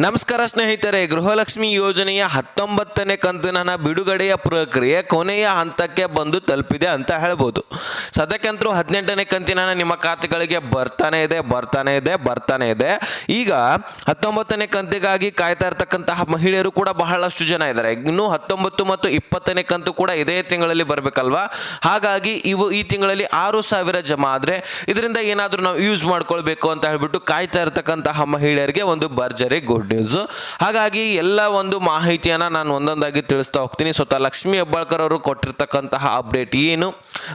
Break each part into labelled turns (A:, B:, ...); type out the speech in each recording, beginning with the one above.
A: ನಮಸ್ಕಾರ ಸ್ನೇಹಿತರೆ, ಗೃಹಲಕ್ಷ್ಮಿ ಯೋಜನೆಯ 19ನೇ ಕಂತಿನ ಹಣ ಬಿಡುಗಡೆಯ ಪ್ರಕ್ರಿಯೆ ಕೊನೆಯ ಹಂತಕ್ಕೆ ಬಂದು ತಲುಪಿದೆ ಅಂತ ಹೇಳ್ಬೋದು. ಸದ್ಯಕ್ಕಂತರೂ 18ನೇ ಕಂತಿನ ಹಣ ನಿಮ್ಮ ಖಾತೆಗಳಿಗೆ ಬರ್ತಾನೆ ಇದೆ. ಈಗ 19ನೇ ಕಂತಿಗಾಗಿ ಕಾಯ್ತಾ ಇರ್ತಕ್ಕಂತಹ ಮಹಿಳೆಯರು ಕೂಡ ಬಹಳಷ್ಟು ಜನ ಇದ್ದಾರೆ. ಇನ್ನು 19 ಮತ್ತು 20ನೇ ಕಂತು ಕೂಡ ಇದೇ ತಿಂಗಳಲ್ಲಿ ಬರಬೇಕಲ್ವಾ. ಹಾಗಾಗಿ ಈ ತಿಂಗಳಲ್ಲಿ 6,000 ಜಮಾ ಆದರೆ ಇದರಿಂದ ಏನಾದರೂ ನಾವು ಯೂಸ್ ಮಾಡ್ಕೊಳ್ಬೇಕು ಅಂತ ಹೇಳ್ಬಿಟ್ಟು ಕಾಯ್ತಾ ಇರ್ತಕ್ಕಂತಹ ಮಹಿಳೆಯರಿಗೆ ಒಂದು ಭರ್ಜರಿ ಗುಡ್ ನ್ಯೂಸ್. ಹಾಗಾಗಿ ಎಲ್ಲ ಒಂದು ಮಾಹಿತಿಯನ್ನು ನಾನು ಒಂದೊಂದಾಗಿ ತಿಳಿಸ್ತಾ ಹೋಗ್ತೀನಿ. ಸ್ವತಃ ಲಕ್ಷ್ಮಿ ಹೆಬ್ಬಾಳ್ಕರ್ ಅವರು ಕೊಟ್ಟಿರ್ತಕ್ಕಂತಹ ಅಪ್ಡೇಟ್ ಏನು,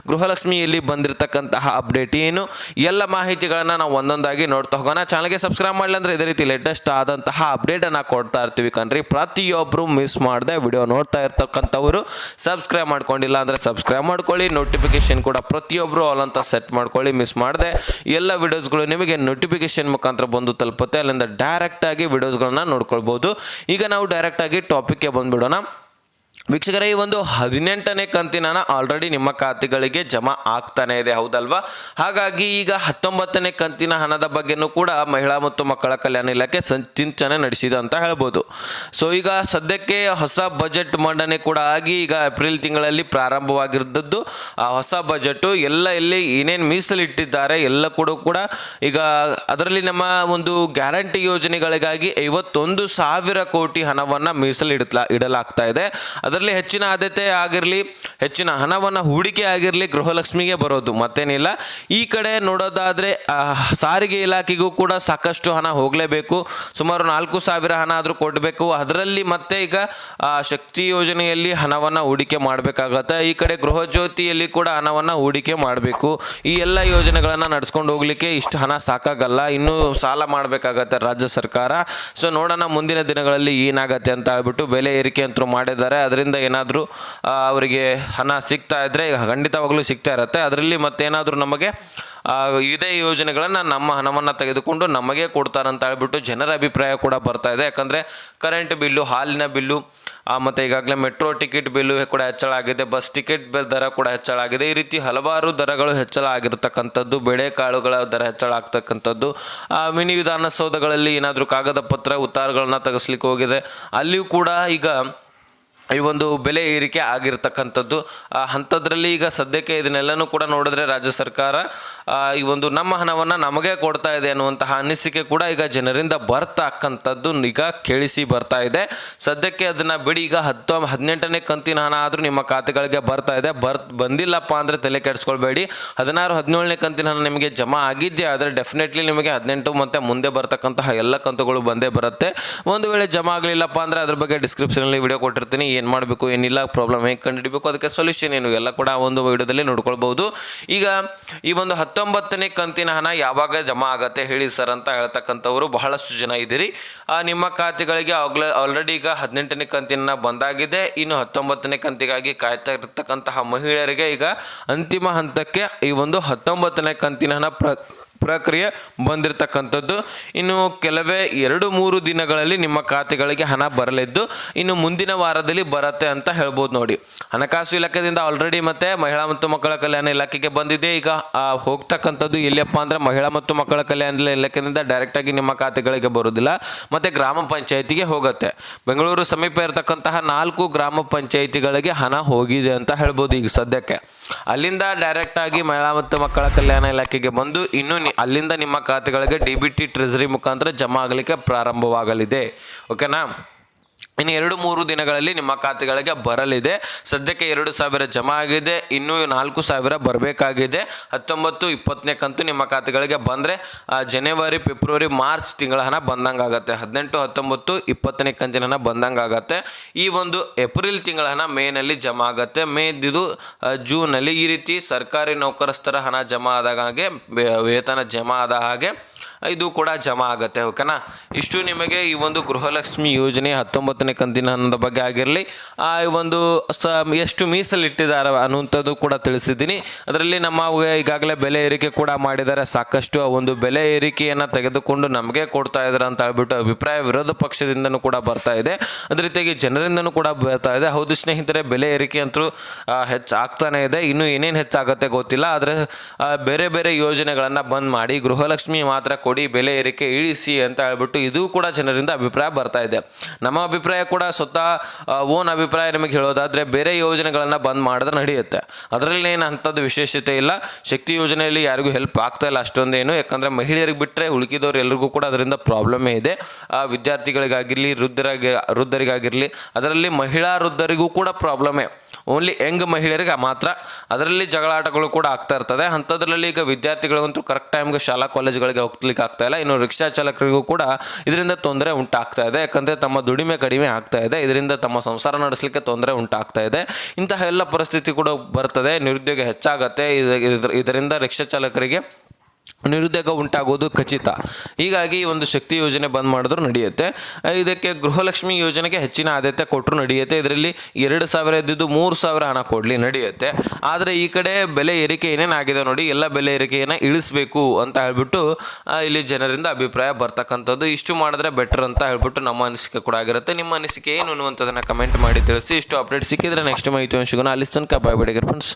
A: ಗೃಹಲಕ್ಷ್ಮಿಯಲ್ಲಿ ಬಂದಿರತಕ್ಕಂತಹ ಅಪ್ಡೇಟ್ ಏನು, ಎಲ್ಲ ಮಾಹಿತಿಗಳನ್ನು ನಾವು ಒಂದೊಂದಾಗಿ ನೋಡ್ತಾ ಹೋಗೋಣ. ಚಾನಲ್ಗೆ ಸಬ್ಸ್ಕ್ರೈಬ್ ಮಾಡಲಿ ಅಂದರೆ ಇದೇ ರೀತಿ ಲೇಟೆಸ್ಟ್ ಆದಂತಹ ಅಪ್ಡೇಟನ್ನು ಕೊಡ್ತಾ ಇರ್ತೀವಿ ಕಣ್ರಿ. ಪ್ರತಿಯೊಬ್ಬರು ಮಿಸ್ ಮಾಡದೆ ವಿಡಿಯೋ ನೋಡ್ತಾ ಇರ್ತಕ್ಕಂಥವರು ಸಬ್ಸ್ಕ್ರೈಬ್ ಮಾಡ್ಕೊಂಡಿಲ್ಲ ಅಂದರೆ ಸಬ್ಸ್ಕ್ರೈಬ್ ಮಾಡ್ಕೊಳ್ಳಿ. ನೋಟಿಫಿಕೇಶನ್ ಕೂಡ ಪ್ರತಿಯೊಬ್ಬರು ಆಲ್ ಅಂತ ಸೆಟ್ ಮಾಡ್ಕೊಳ್ಳಿ. ಮಿಸ್ ಮಾಡದೆ ಎಲ್ಲ ವಿಡಿಯೋಸ್ಗಳು ನಿಮಗೆ ನೋಟಿಫಿಕೇಶನ್ ಮುಖಾಂತರ ಬಂದು ತಲುಪುತ್ತೆ. ಅಲ್ಲಿಂದ ಡೈರೆಕ್ಟ್ ಆಗಿ ವಿಡಿಯೋಸ್ಗಳನ್ನ ನೋಡ್ಕೊಳ್ಬಹುದು. ಈಗ ನಾವು ಡೈರೆಕ್ಟ್ ಆಗಿ ಟಾಪಿಕ್ಗೆ ಬಂದ್ಬಿಡೋಣ. ವೀಕ್ಷಕರೇ, ಈ ಒಂದು 18ನೇ ಕಂತಿನ ಹಣ ಆಲ್ರೆಡಿ ನಿಮ್ಮ ಖಾತೆಗಳಿಗೆ ಜಮಾ ಆಗ್ತಾನೆ ಇದೆ, ಹೌದಲ್ವಾ. ಹಾಗಾಗಿ ಈಗ 19ನೇ ಕಂತಿನ ಹಣದ ಬಗ್ಗೆನೂ ಕೂಡ ಮಹಿಳಾ ಮತ್ತು ಮಕ್ಕಳ ಕಲ್ಯಾಣ ಇಲಾಖೆ ಚಿಂತನೆ ನಡೆಸಿದೆ ಅಂತ ಹೇಳ್ಬೋದು. ಸೊ ಈಗ ಸದ್ಯಕ್ಕೆ ಹೊಸ ಬಜೆಟ್ ಮಂಡನೆ ಕೂಡ ಆಗಿ ಈಗ ಏಪ್ರಿಲ್ ತಿಂಗಳಲ್ಲಿ ಪ್ರಾರಂಭವಾಗಿದ್ದದ್ದು ಆ ಹೊಸ ಬಜೆಟು ಎಲ್ಲಿ ಏನೇನು ಮೀಸಲಿಟ್ಟಿದ್ದಾರೆ ಎಲ್ಲ ಕೂಡ ಈಗ ಅದರಲ್ಲಿ ನಮ್ಮ ಒಂದು ಗ್ಯಾರಂಟಿ ಯೋಜನೆಗಳಿಗಾಗಿ 51,000 ಕೋಟಿ ಹಣವನ್ನು ಇಡಲಾಗ್ತಾ ಇದೆ. ಅದರಲ್ಲಿ ಹೆಚ್ಚಿನ ಆದ್ಯತೆ ಆಗಿರಲಿ, ಹೆಚ್ಚಿನ ಹಣವನ್ನು ಹೂಡಿಕೆ ಆಗಿರಲಿ ಗೃಹಲಕ್ಷ್ಮಿಗೆ ಬರೋದು, ಮತ್ತೇನಿಲ್ಲ. ಈ ಕಡೆ ನೋಡೋದಾದರೆ ಸಾರಿಗೆ ಇಲಾಖೆಗೂ ಕೂಡ ಸಾಕಷ್ಟು ಹಣ ಹೋಗಲೇಬೇಕು. ಸುಮಾರು 4,000 ಹಣ ಆದರೂ ಕೊಡಬೇಕು. ಅದರಲ್ಲಿ ಮತ್ತೆ ಈಗ ಶಕ್ತಿ ಯೋಜನೆಯಲ್ಲಿ ಹಣವನ್ನು ಹೂಡಿಕೆ ಮಾಡಬೇಕಾಗತ್ತೆ. ಈ ಕಡೆ ಗೃಹ ಜ್ಯೋತಿಯಲ್ಲಿ ಕೂಡ ಹಣವನ್ನು ಹೂಡಿಕೆ ಮಾಡಬೇಕು. ಈ ಎಲ್ಲ ಯೋಜನೆಗಳನ್ನು ನಡೆಸ್ಕೊಂಡು ಹೋಗ್ಲಿಕ್ಕೆ ಇಷ್ಟು ಹಣ ಸಾಕಾಗಲ್ಲ. ಇನ್ನೂ ಸಾಲ ಮಾಡಬೇಕಾಗತ್ತೆ ರಾಜ್ಯ ಸರ್ಕಾರ. ಸೊ ನೋಡೋಣ ಮುಂದಿನ ದಿನಗಳಲ್ಲಿ ಏನಾಗತ್ತೆ ಅಂತ ಹೇಳ್ಬಿಟ್ಟು ಬೆಲೆ ಏರಿಕೆ ಅಂತೂ ಮಾಡಿದ್ದಾರೆ. ಅದರಿಂದ ಏನಾದರೂ ಅವರಿಗೆ ಹಣ ಸಿಗ್ತಾ ಇದ್ರೆ ಖಂಡಿತವಾಗ್ಲೂ ಸಿಗ್ತಾ ಇರುತ್ತೆ. ಅದರಲ್ಲಿ ಮತ್ತೇನಾದರೂ ನಮಗೆ ಇದೇ ಯೋಜನೆಗಳನ್ನು ನಮ್ಮ ಹಣವನ್ನು ತೆಗೆದುಕೊಂಡು ನಮಗೆ ಕೊಡ್ತಾರಂತ ಹೇಳ್ಬಿಟ್ಟು ಜನರ ಅಭಿಪ್ರಾಯ ಕೂಡ ಬರ್ತಾ ಇದೆ. ಯಾಕಂದರೆ ಕರೆಂಟ್ ಬಿಲ್ಲು, ಹಾಲಿನ ಬಿಲ್ಲು, ಮತ್ತು ಈಗಾಗಲೇ ಮೆಟ್ರೋ ಟಿಕೆಟ್ ಬಿಲ್ಲು ಕೂಡ ಹೆಚ್ಚಳ ಆಗಿದೆ, ಬಸ್ ಟಿಕೆಟ್ ದರ ಕೂಡ ಹೆಚ್ಚಳ ಆಗಿದೆ. ಈ ರೀತಿ ಹಲವಾರು ದರಗಳು ಹೆಚ್ಚಳ ಆಗಿರ್ತಕ್ಕಂಥದ್ದು, ಬೆಳೆಕಾಳುಗಳ ದರ ಹೆಚ್ಚಳ ಆಗ್ತಕ್ಕಂಥದ್ದು, ಮಿನಿ ವಿಧಾನಸೌಧಗಳಲ್ಲಿ ಏನಾದರೂ ಕಾಗದ ಪತ್ರ ಉತ್ತಾರಗಳನ್ನ ತೆಗೆಸ್ಲಿಕ್ಕೆ ಹೋಗಿದೆ, ಅಲ್ಲಿಯೂ ಕೂಡ ಈಗ ಈ ಒಂದು ಬೆಲೆ ಏರಿಕೆ ಆಗಿರ್ತಕ್ಕಂಥದ್ದು. ಅಂಥದ್ರಲ್ಲಿ ಈಗ ಸದ್ಯಕ್ಕೆ ಇದನ್ನೆಲ್ಲನೂ ಕೂಡ ನೋಡಿದ್ರೆ ರಾಜ್ಯ ಸರ್ಕಾರ ಈ ಒಂದು ನಮ್ಮ ಹಣವನ್ನು ನಮಗೆ ಕೊಡ್ತಾ ಇದೆ ಅನ್ನುವಂತಹ ಅನಿಸಿಕೆ ಕೂಡ ಈಗ ಜನರಿಂದ ಬರ್ತಕ್ಕಂಥದ್ದು ಈಗ ಕೇಳಿಸಿ ಬರ್ತಾ ಇದೆ. ಸದ್ಯಕ್ಕೆ ಅದನ್ನು ಬಿಡಿ. ಈಗ 18ನೇ ಕಂತಿನ ಹಣ ಆದರೂ ನಿಮ್ಮ ಖಾತೆಗಳಿಗೆ ಬರ್ತಾ ಇದೆ. ಬಂದಿಲ್ಲಪ್ಪ ಅಂದರೆ ತಲೆ ಕೆಡಿಸ್ಕೊಳ್ಬೇಡಿ. 16, 17ನೇ ಕಂತಿನ ಹಣ ನಿಮಗೆ ಜಮಾ ಆಗಿದ್ದೇ ಆದರೆ ಡೆಫಿನೆಟ್ಲಿ ನಿಮಗೆ 18 ಮತ್ತು ಮುಂದೆ ಬರ್ತಕ್ಕಂತಹ ಎಲ್ಲ ಕಂತುಗಳು ಬಂದೇ ಬರುತ್ತೆ. ಒಂದು ವೇಳೆ ಜಮಾ ಆಗಲಿಲ್ಲಪ್ಪ ಅಂದರೆ ಅದ್ರ ಬಗ್ಗೆ ಡಿಸ್ಕ್ರಿಪ್ಷನಲ್ಲಿ ವಿಡಿಯೋ ಕೊಟ್ಟಿರ್ತೀನಿ. ಏನು ಮಾಡಬೇಕು, ಏನಿಲ್ಲ, ಪ್ರಾಬ್ಲಮ್ ಹೇಗೆ ಕಂಡುಹಿಡಬೇಕು, ಅದಕ್ಕೆ ಸೊಲ್ಯೂಷನ್ ಏನು, ಎಲ್ಲ ಕೂಡ ಒಂದು ವಿಡಿಯೋದಲ್ಲಿ ನೋಡ್ಕೊಳ್ಬಹುದು. ಈಗ ಈ ಒಂದು 19ನೇ ಕಂತಿನ ಹಣ ಯಾವಾಗ ಜಮಾ ಆಗತ್ತೆ ಹೇಳಿ ಸರ್ ಅಂತ ಹೇಳ್ತಕ್ಕಂಥವರು ಬಹಳಷ್ಟು ಜನ ಇದ್ದೀರಿ. ನಿಮ್ಮ ಖಾತೆಗಳಿಗೆ ಆಲ್ರೆಡಿ ಈಗ 18ನೇ ಕಂತಿನ ಬಂದಾಗಿದೆ. ಇನ್ನು 19ನೇ ಕಂತಿಗಾಗಿ ಕಾಯ್ತಾ ಇರತಕ್ಕಂತಹ ಮಹಿಳೆಯರಿಗೆ ಈಗ ಅಂತಿಮ ಹಂತಕ್ಕೆ ಈ ಒಂದು 19ನೇ ಕಂತಿನ ಹಣ ಪ್ರಕ್ರಿಯೆ ಬಂದಿರತಕ್ಕಂಥದ್ದು. ಇನ್ನು ಕೆಲವೇ 2-3 ದಿನಗಳಲ್ಲಿ ನಿಮ್ಮ ಖಾತೆಗಳಿಗೆ ಹಣ ಬರಲಿದ್ದು ಇನ್ನು ಮುಂದಿನ ವಾರದಲ್ಲಿ ಬರುತ್ತೆ ಅಂತ ಹೇಳ್ಬೋದು. ನೋಡಿ, ಹಣಕಾಸು ಇಲಾಖೆಯಿಂದ ಆಲ್ರೆಡಿ ಮತ್ತೆ ಮಹಿಳಾ ಮತ್ತು ಮಕ್ಕಳ ಕಲ್ಯಾಣ ಇಲಾಖೆಗೆ ಬಂದಿದೆ. ಈಗ ಹೋಗ್ತಕ್ಕಂಥದ್ದು ಎಲ್ಲಿಯಪ್ಪ ಅಂದರೆ ಮಹಿಳಾ ಮತ್ತು ಮಕ್ಕಳ ಕಲ್ಯಾಣ ಇಲಾಖೆಯಿಂದ ಡೈರೆಕ್ಟಾಗಿ ನಿಮ್ಮ ಖಾತೆಗಳಿಗೆ ಬರೋದಿಲ್ಲ, ಮತ್ತು ಗ್ರಾಮ ಪಂಚಾಯಿತಿಗೆ ಹೋಗುತ್ತೆ. ಬೆಂಗಳೂರು ಸಮೀಪ ಇರತಕ್ಕಂತಹ 4 ಗ್ರಾಮ ಪಂಚಾಯಿತಿಗಳಿಗೆ ಹಣ ಹೋಗಿದೆ ಅಂತ ಹೇಳ್ಬೋದು. ಈಗ ಸದ್ಯಕ್ಕೆ ಅಲ್ಲಿಂದ ಡೈರೆಕ್ಟಾಗಿ ಮಹಿಳಾ ಮತ್ತು ಮಕ್ಕಳ ಕಲ್ಯಾಣ ಇಲಾಖೆಗೆ ಬಂದು ಇನ್ನು ಅಲ್ಲಿಂದ ನಿಮ್ಮ ಖಾತೆಗಳಿಗೆ DBT ಟ್ರೆಜರಿ ಮುಖಾಂತರ ಜಮಾ ಆಗಲಿಕ್ಕೆ ಪ್ರಾರಂಭವಾಗಲಿದೆ. ಓಕೆನಾ. ಇನ್ನು 2-3 ದಿನಗಳಲ್ಲಿ ನಿಮ್ಮ ಖಾತೆಗಳಿಗೆ ಬರಲಿದೆ. ಸದ್ಯಕ್ಕೆ 2,000 ಜಮಾ ಆಗಿದೆ, ಇನ್ನೂ 4,000 ಬರಬೇಕಾಗಿದೆ. 19, 20ನೇ ಕಂತು ನಿಮ್ಮ ಖಾತೆಗಳಿಗೆ ಬಂದರೆ ಜನವರಿ, ಫೆಬ್ರವರಿ, ಮಾರ್ಚ್ ತಿಂಗಳ ಹಣ ಬಂದಂಗೆ ಆಗುತ್ತೆ. 18, 19, 20ನೇ ಕಂತಿನ ಹಣ ಬಂದಂಗೆ ಆಗುತ್ತೆ. ಈ ಒಂದು ಏಪ್ರಿಲ್ ತಿಂಗಳ ಹಣ ಮೇನಲ್ಲಿ ಜಮಾ ಆಗುತ್ತೆ. ಇದು ಜೂನಲ್ಲಿ. ಈ ರೀತಿ ಸರ್ಕಾರಿ ನೌಕರಸ್ಥರ ಹಣ ಜಮಾ ಆದಾಗ ಹಾಗೆ ವೇತನ ಜಮಾ ಆದ ಹಾಗೆ ಇದು ಕೂಡ ಜಮಾ ಆಗುತ್ತೆ. ಓಕೆನಾ. ಇಷ್ಟು ನಿಮಗೆ ಈ ಒಂದು ಗೃಹಲಕ್ಷ್ಮಿ ಯೋಜನೆ 19ನೇ ಕಂತಿನ ಹಣದ ಬಗ್ಗೆ ಆಗಿರಲಿ, ಒಂದು ಎಷ್ಟು ಮೀಸಲಿಟ್ಟಿದ್ದಾರೆ ಅನ್ನುವಂಥದ್ದು ಕೂಡ ತಿಳಿಸಿದ್ದೀನಿ. ಅದರಲ್ಲಿ ನಮ್ಮ ಈಗಾಗಲೇ ಬೆಲೆ ಏರಿಕೆ ಕೂಡ ಮಾಡಿದ್ದಾರೆ. ಸಾಕಷ್ಟು ಒಂದು ಬೆಲೆ ಏರಿಕೆಯನ್ನು ತೆಗೆದುಕೊಂಡು ನಮಗೆ ಕೊಡ್ತಾ ಇದ್ದಾರೆ ಅಂತ ಹೇಳ್ಬಿಟ್ಟು ಅಭಿಪ್ರಾಯ ವಿರೋಧ ಪಕ್ಷದಿಂದನೂ ಕೂಡ ಬರ್ತಾ ಇದೆ. ಅದೇ ರೀತಿಯಾಗಿ ಜನರಿಂದನೂ ಕೂಡ ಬರ್ತಾ ಇದೆ. ಹೌದು ಸ್ನೇಹಿತರೆ, ಬೆಲೆ ಏರಿಕೆ ಅಂತೂ ಹೆಚ್ಚಾಗ್ತಾನೆ ಇದೆ. ಇನ್ನೂ ಏನೇನು ಹೆಚ್ಚಾಗುತ್ತೆ ಗೊತ್ತಿಲ್ಲ. ಆದರೆ ಬೇರೆ ಬೇರೆ ಯೋಜನೆಗಳನ್ನು ಬಂದ್ ಮಾಡಿ ಗೃಹಲಕ್ಷ್ಮಿ ಮಾತ್ರ ಮಾತ್ರ ಕೊಡಿ, ಬೆಲೆ ಏರಿಕೆ ಇಳಿಸಿ ಅಂತ ಹೇಳ್ಬಿಟ್ಟು ಇದು ಕೂಡ ಜನರಿಂದ ಅಭಿಪ್ರಾಯ ಬರ್ತಾ ಇದೆ. ನಮ್ಮ ಅಭಿಪ್ರಾಯ ಕೂಡ ಸ್ವತಃ ಓನ್ ಅಭಿಪ್ರಾಯ ನಿಮಗೆ ಹೇಳೋದಾದರೆ ಬೇರೆ ಯೋಜನೆಗಳನ್ನು ಬಂದ್ ಮಾಡಿದ್ರೆ ನಡೆಯುತ್ತೆ. ಅದರಲ್ಲಿ ಏನು ಅಂಥದ್ದು ವಿಶೇಷತೆ ಇಲ್ಲ. ಶಕ್ತಿ ಯೋಜನೆಯಲ್ಲಿ ಯಾರಿಗೂ ಹೆಲ್ಪ್ ಆಗ್ತಾ ಇಲ್ಲ ಅಷ್ಟೊಂದೇನು, ಯಾಕಂದರೆ ಮಹಿಳೆಯರಿಗೆ ಬಿಟ್ಟರೆ ಉಳುಕಿದವ್ರು ಎಲ್ಲರಿಗೂ ಕೂಡ ಅದರಿಂದ ಪ್ರಾಬ್ಲಮೇ ಇದೆ. ವಿದ್ಯಾರ್ಥಿಗಳಿಗಾಗಿರಲಿ, ವೃದ್ಧರಿಗಾಗಿರಲಿ, ಅದರಲ್ಲಿ ಮಹಿಳಾ ವೃದ್ಧರಿಗೂ ಕೂಡ ಪ್ರಾಬ್ಲಮೇ. ಓನ್ಲಿ ಯಂಗ್ ಮಹಿಳೆಯರಿಗೆ ಮಾತ್ರ ಅದರಲ್ಲಿ ಜಗಳಾಟಗಳು ಕೂಡ ಆಗ್ತಾ ಇರ್ತದೆ. ಅಂಥದ್ರಲ್ಲಿ ಈಗ ವಿದ್ಯಾರ್ಥಿಗಳಿಗಂತೂ ಕರೆಕ್ಟ್ ಟೈಮ್ಗೆ ಶಾಲಾ ಕಾಲೇಜುಗಳಿಗೆ ಹೋಗ್ಲಿಕ್ಕೆ ಆಗ್ತಾ ಇಲ್ಲ. ಇನ್ನು ರಿಕ್ಷಾ ಚಾಲಕರಿಗೂ ಕೂಡ ಇದರಿಂದ ತೊಂದರೆ ಉಂಟಾಗ್ತಾ ಇದೆ. ಯಾಕಂದರೆ ತಮ್ಮ ದುಡಿಮೆ ಕಡಿಮೆ ಆಗ್ತಾ ಇದೆ, ಇದರಿಂದ ತಮ್ಮ ಸಂಸಾರ ನಡೆಸಲಿಕ್ಕೆ ತೊಂದರೆ ಉಂಟಾಗ್ತಾ ಇದೆ. ಇಂತಹ ಎಲ್ಲ ಪರಿಸ್ಥಿತಿ ಕೂಡ ಬರ್ತದೆ. ನಿರುದ್ಯೋಗ ಹೆಚ್ಚಾಗತ್ತೆ. ಇದರಿಂದ ರಿಕ್ಷಾ ಚಾಲಕರಿಗೆ ನಿರುದ್ಯೋಗ ಉಂಟಾಗೋದು ಖಚಿತ. ಹೀಗಾಗಿ ಒಂದು ಶಕ್ತಿ ಯೋಜನೆ ಬಂದ್ ಮಾಡಿದ್ರು ನಡೆಯುತ್ತೆ. ಇದಕ್ಕೆ ಗೃಹಲಕ್ಷ್ಮಿ ಯೋಜನೆಗೆ ಹೆಚ್ಚಿನ ಆದ್ಯತೆ ಕೊಟ್ಟರು ನಡೆಯುತ್ತೆ. ಇದರಲ್ಲಿ 2,000 ಇದ್ದಿದ್ದು 3,000 ಹಣ ಕೊಡಲಿ ನಡೆಯುತ್ತೆ. ಆದರೆ ಈ ಕಡೆ ಬೆಲೆ ಏರಿಕೆ ಏನೇನಾಗಿದೆ ನೋಡಿ, ಎಲ್ಲ ಬೆಲೆ ಏರಿಕೆಯನ್ನು ಇಳಿಸಬೇಕು ಅಂತ ಹೇಳ್ಬಿಟ್ಟು ಇಲ್ಲಿ ಜನರಿಂದ ಅಭಿಪ್ರಾಯ ಬರ್ತಕ್ಕಂಥದ್ದು. ಇಷ್ಟು ಮಾಡಿದ್ರೆ ಬೆಟರ್ ಅಂತ ಹೇಳ್ಬಿಟ್ಟು ನಮ್ಮ ಅನಿಸಿಕೆ ಕೂಡ ಆಗಿರುತ್ತೆ. ನಿಮ್ಮ ಅನಿಸಿಕೆ ಏನು ಅನ್ನುವಂಥದ್ದನ್ನು ಕಮೆಂಟ್ ಮಾಡಿ ತಿಳಿಸಿ. ಇಷ್ಟು ಅಪ್ಡೇಟ್ ಸಿಕ್ಕಿದ್ರೆ ನೆಕ್ಸ್ಟ್ ಮಾಹಿತಿ ಸಿಗೋಣ. ಅಲ್ಲಿ ತನಕ ಬಾಯ್ ಬಾಯ್ ಫ್ರೆಂಡ್ಸ್.